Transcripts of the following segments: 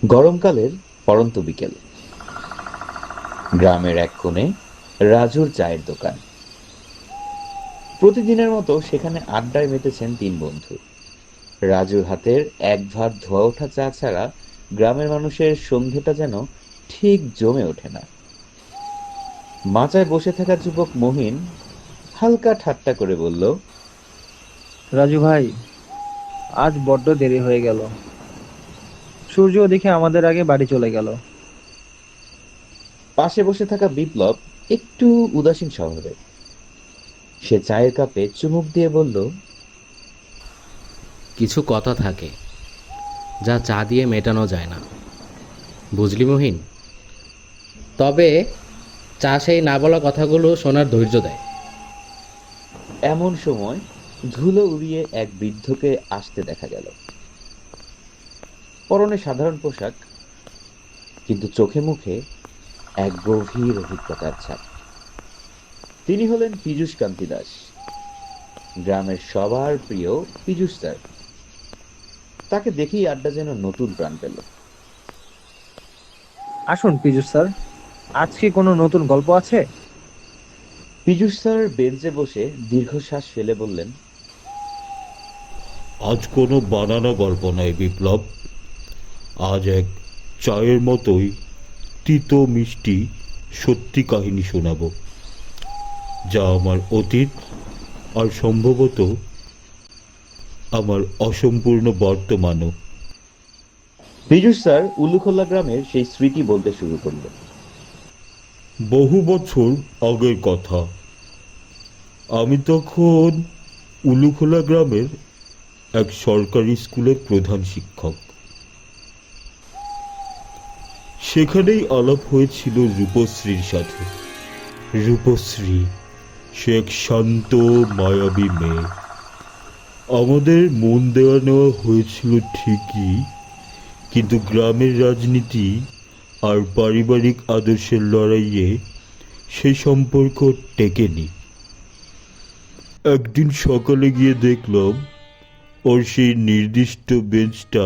গরমকালের পড়ন্ত বিকেল, গ্রামের এক কোণে রাজুর চায়ের দোকান। প্রতিদিনের মতো সেখানে আড্ডায় মেতেছেন তিন বন্ধু। রাজুর হাতের এক ভার ধোয়া ওঠা চা ছাড়া গ্রামের মানুষের সন্ধেটা যেন ঠিক জমে ওঠে না। মাচায় বসে থাকা যুবক মহিন হালকা ঠাট্টা করে বলল, রাজু ভাই, আজ বড্ড দেরি হয়ে গেল। সূর্য ওদিকে আমাদের আগে বাড়ি চলে গেল। পাশে বসে থাকা বিপ্লব একটু উদাসীন স্বভাবের। সে চায়ের কাপে চুমুক দিয়ে বলল, কিছু কথা থাকে যা চা দিয়ে মেটানো যায় না, বুঝলি মহিন? তবে চা সেই না বলা কথাগুলো শোনার ধৈর্য দেয়। এমন সময় ধুলো উড়িয়ে এক বৃদ্ধকে আসতে দেখা গেল। পরনে সাধারণ পোশাক, কিন্তু চোখে মুখে এক গভীর অভিজ্ঞতার ছাপ। তিনি হলেন পীযূষ কান্তি দাস, গ্রামের সবার প্রিয় পীযূষ স্যার। তাকে দেখেই আড্ডা যেন নতুন প্রাণ পেল। আসুন পীযূষ স্যার, আজ কি কোনো নতুন গল্প আছে? পীযূষ স্যার বেঞ্চে বসে দীর্ঘশ্বাস ফেলে বললেন, আজ কোনো বানানো গল্প নয় বিপ্লব। আজ এক চায়ের মতোই তিতো মিষ্টি সত্যি কাহিনী শোনাবো, যা আমার অতীত আর সম্ভবত আমার অসম্পূর্ণ বর্তমানও। পীযূষ স্যার উলুখোলা গ্রামের সেই স্মৃতি বলতে শুরু করলেন। বহু বছর আগের কথা। আমি তখন উলুখোলা গ্রামের এক সরকারি স্কুলের প্রধান শিক্ষক। সেখানেই আলাপ হয়েছিল রূপশ্রীর সাথে। রূপশ্রী, সে এক শান্ত মায়াবী মেয়ে। আমাদের মন দেওয়া নেওয়া হয়েছিল ঠিকই, কিন্তু গ্রামের রাজনীতি আর পারিবারিক আদর্শের লড়াইয়ে সেই সম্পর্ক টেকেনি। একদিন সকালে গিয়ে দেখলাম ওর সেই নির্দিষ্ট বেঞ্চটা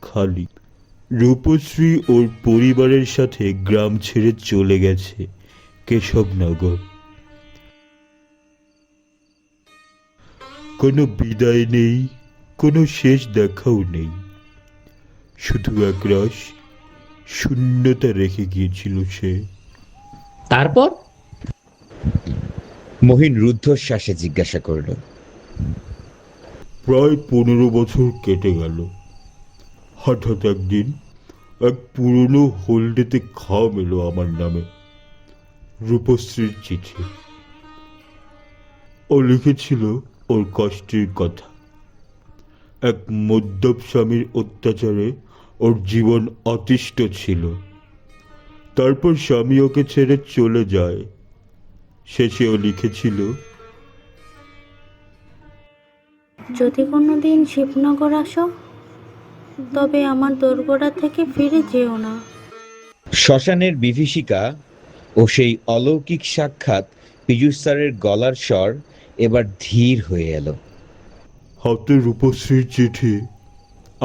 খালি। রূপশ্রী ওর পরিবারের সাথে গ্রাম ছেড়ে চলে গেছে কেশবনগর। কোনো বিদায় নেই, কোনো শেষ দেখাও নেই, শুধু একরাশ শূন্যতা রেখে গিয়েছিল সে। তারপর মহিন রুদ্ধশ্বাসে জিজ্ঞাসা করল, প্রায় 15 বছর কেটে গেল। হঠাৎ একদিন এক পুরনো হোল্ডেতে খাম এলো আমার নামে, রূপশ্রীর চিঠি। ও লিখেছিল ওর কষ্টের কথা। এক মদ্যপ স্বামীর অত্যাচারে ওর জীবন অতিষ্ঠ ছিল। তারপর স্বামী ওকে ছেড়ে চলে যায়। শেষে ও লিখেছিল, যদি কোনোদিন শিবনগর আসো, তবে আমার দোরগোড়া থেকে ফিরে যেও না। শ্মশানের বিভীষিকা ও সেই অলৌকিক সাক্ষাৎ পীযূষ স্যারের গলার স্বর এবার ধীর হয়ে এলো। হাতে রূপশ্রীর চিঠি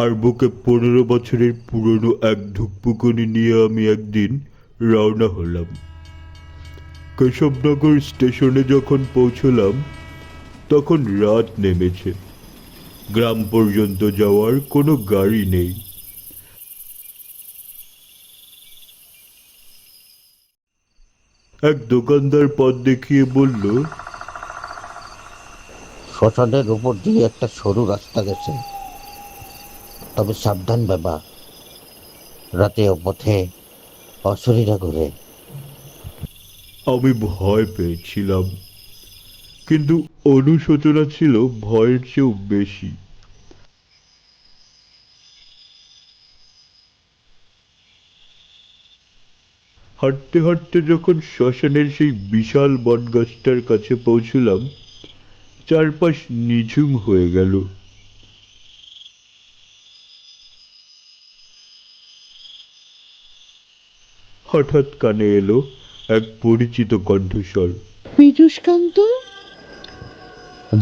আর বুকে 15 বছরের পুরনো এক ধূপপুকুনি নিয়ে আমি একদিন রওনা হলাম। কেশবনগর স্টেশনে যখন পৌঁছলাম তখন রাত নেমেছে। গ্রাম পর্যন্ত যাওয়ার কোনো গাড়ি নেই। এক দোকানদার পথ দেখিয়ে বলল, শ্মশানের উপর দিয়ে একটা সরু রাস্তা গেছে, তবে সাবধান বাবা, রাতে ও পথে অশরীরা ঘুরে। আমি ভয় পেয়েছিলাম, কিন্তু অনুশোচনা ছিল ভয়ের চেয়েও বেশি। হাঁটতে হাঁটতে যখন শ্মশানের সেই বিশাল বটগাছটার কাছে পৌঁছলাম, চারপাশ নিঝুম হয়ে গেল। হঠাৎ কানে এলো এক পরিচিত কণ্ঠস্বর। পীযূষকান্ত।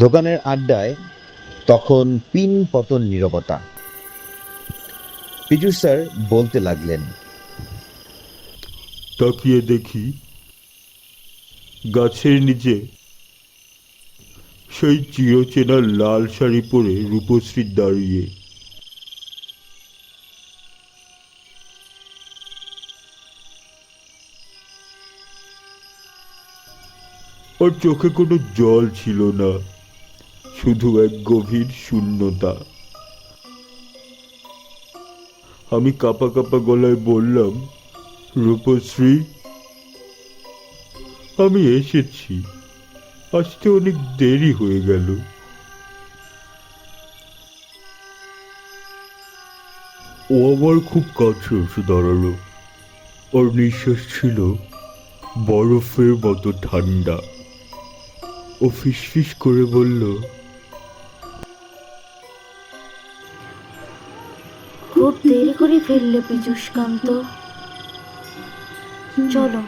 দোকানের আড্ডায় তখন পিন পতন নীরবতা। পীযূষ স্যার বলতে লাগলেন, তাকিয়ে দেখি গাছের নিচে সেই চিরচেনা লাল শাড়ি পরে রূপশ্রী দাঁড়িয়ে। ওর চোখে কোনো জল ছিল না, শুধু এক গভীর শূন্যতা। আমি কাঁপা কাঁপা গলায় বললাম, রূপশ্রী, আমি এসেছি, আসতে অনেক দেরি হয়ে গেল। ও আমার খুব কাছে এসে দাঁড়ালো। ওর নিঃশ্বাস ছিল বরফের মতো ঠান্ডা। ও ফিসফিস করে বলল, খুব দেরি করে ফেললে পীযূষকান্ত, চলো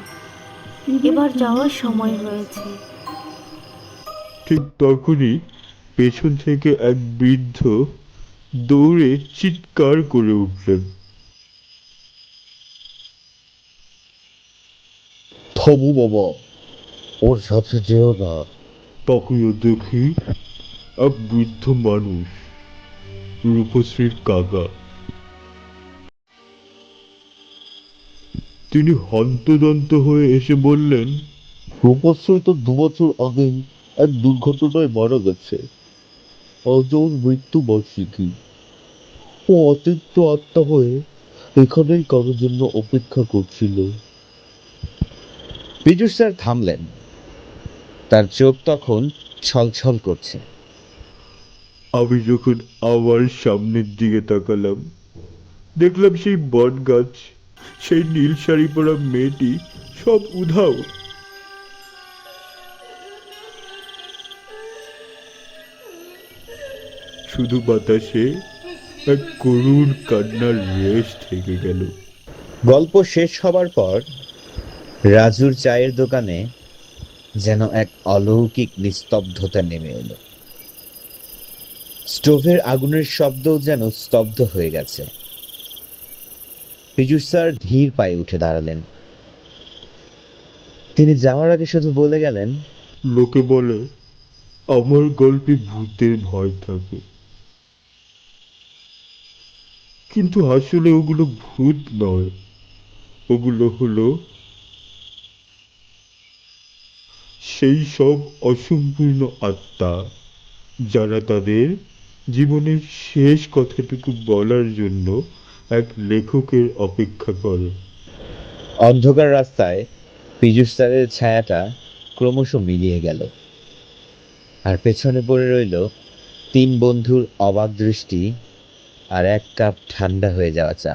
এবার যাওয়ার সময় হয়েছে। ঠিক তখনই পেছন থেকে এক বৃদ্ধ দৌড়ে চিৎকার করে উঠলেন, থামো বাবা, ওর সাথে যেও না। তাকিয়ে দেখি এক বৃদ্ধ মানুষ, রূপশ্রীর কাকা। তিনি হন্তদন্ত হয়ে এসে বললেন, রূপশ্রী তো 2 বছর আগেই এক দুর্ঘটনায় মারা গেছে। আজ ওর মৃত্যু বার্ষিকী। ও অতিরিক্ত আত্মা হয়ে এখানেই কারোর জন্য অপেক্ষা করছিল। পীযূষ স্যার থামলেন। তার চোখ তখন ছলছল করছে। আমি যখন আবার সামনের দিকে তাকালাম, দেখলাম সেই বট গাছ, সেই নীল শাড়ি পরা মেয়েটি সব উধাও। শুধু বাতাসে এক করুণ কান্নার রেশ থেকে গেল। গল্প শেষ হবার পর রাজুর চায়ের দোকানে যেন এক অলৌকিক নিস্তব্ধতা নেমে এলো। স্টোভের আগুনের শব্দও যেন স্তব্ধ হয়ে গেছে। পীযূষ স্যার ধীর পায়ে উঠে দাঁড়ালেন। তিনি যাওয়ার আগে শুধু বলে গেলেন, লোকে বলে আমার গল্পে ভূতের ভয় থাকে, কিন্তু আসলে ওগুলো ভূত নয়, ওগুলো হলো সেই সব অসম্পূর্ণ আত্মা যারা তাদের জীবনের শেষ কথাটুকু বলার জন্য এক লেখকের অপেক্ষা করে। অন্ধকার রাস্তায় পীযূষ স্যারের ছায়াটা ক্রমশ মিলিয়ে গেল, আর পেছনে পড়ে রইল 3 বন্ধুর অবাক দৃষ্টি আর 1 কাপ ঠান্ডা হয়ে যাওয়া চা।